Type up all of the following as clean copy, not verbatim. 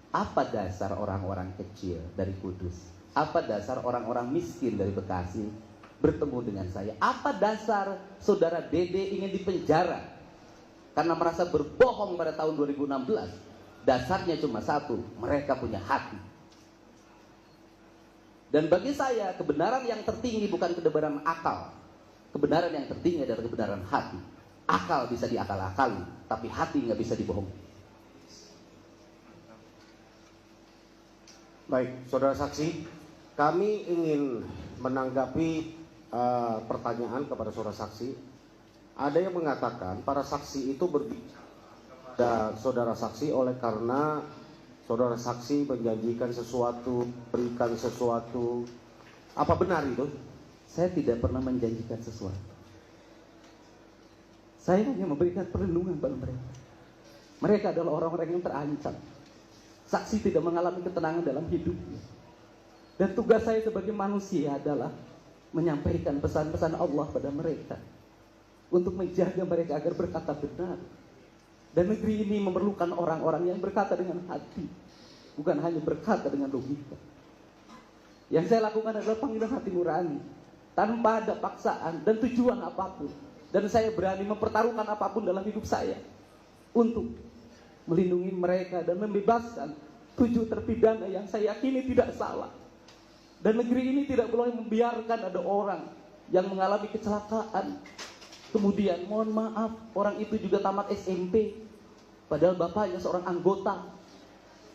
Apa dasar orang-orang kecil dari Kudus? Apa dasar orang-orang miskin dari Bekasi bertemu dengan saya? Apa dasar saudara Dede ingin dipenjara karena merasa berbohong pada tahun 2016? Dasarnya cuma satu, mereka punya hati. Dan bagi saya, kebenaran yang tertinggi bukan kebenaran akal. Kebenaran yang tertinggi adalah kebenaran hati. Akal bisa diakal-akali, tapi hati nggak bisa dibohongi. Baik, saudara saksi, kami ingin menanggapi pertanyaan kepada saudara saksi. Ada yang mengatakan para saksi itu berbicara kepada saudara saksi oleh karena saudara saksi menjanjikan sesuatu, berikan sesuatu. Apa benar itu? Saya tidak pernah menjanjikan sesuatu. Saya hanya memberikan perlindungan pada mereka. Mereka adalah orang-orang yang terancam. Saksi tidak mengalami ketenangan dalam hidupnya. Dan tugas saya sebagai manusia adalah menyampaikan pesan-pesan Allah pada mereka, untuk menjaga mereka agar berkata benar. Dan negeri ini memerlukan orang-orang yang berkata dengan hati, bukan hanya berkata dengan logika. Yang saya lakukan adalah panggilan hati nurani, tanpa ada paksaan dan tujuan apapun. Dan saya berani mempertaruhkan apapun dalam hidup saya untuk melindungi mereka dan membebaskan 7 terpidana yang saya yakini tidak salah. Dan negeri ini tidak boleh membiarkan ada orang yang mengalami kecelakaan, kemudian mohon maaf, orang itu juga tamat SMP, padahal bapaknya seorang anggota,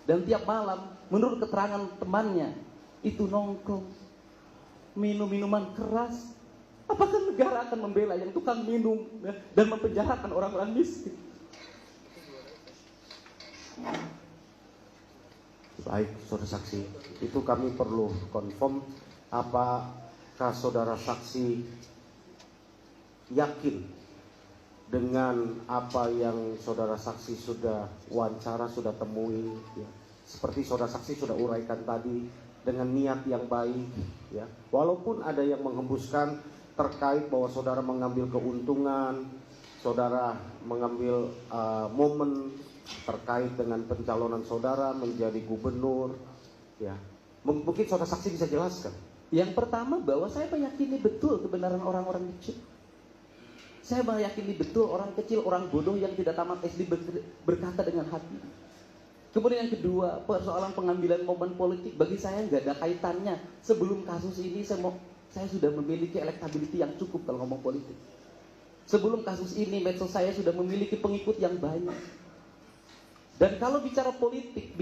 dan tiap malam menurut keterangan temannya itu nongkrong minum minuman keras. Apakah negara akan membela yang tukang minum dan mempenjarakan orang-orang miskin? Baik, saudara saksi, itu kami perlu confirm, apakah saudara saksi yakin dengan apa yang saudara saksi sudah wawancara, sudah temui, ya. Seperti saudara saksi sudah uraikan tadi, dengan niat yang baik, ya. Walaupun ada yang menghembuskan terkait bahwa saudara mengambil keuntungan, saudara mengambil momen terkait dengan pencalonan saudara menjadi gubernur, ya. Mungkin saudara saksi bisa jelaskan. Yang pertama, bahwa saya meyakini betul kebenaran orang-orang kecil. Saya meyakini betul orang kecil, orang bodoh yang tidak tamat SD berkata dengan hati. Kemudian yang kedua, persoalan pengambilan momen politik bagi saya nggak ada kaitannya. Sebelum kasus ini saya sudah memiliki elektability yang cukup kalau ngomong politik. Sebelum kasus ini medsos saya sudah memiliki pengikut yang banyak. Dan kalau bicara politik,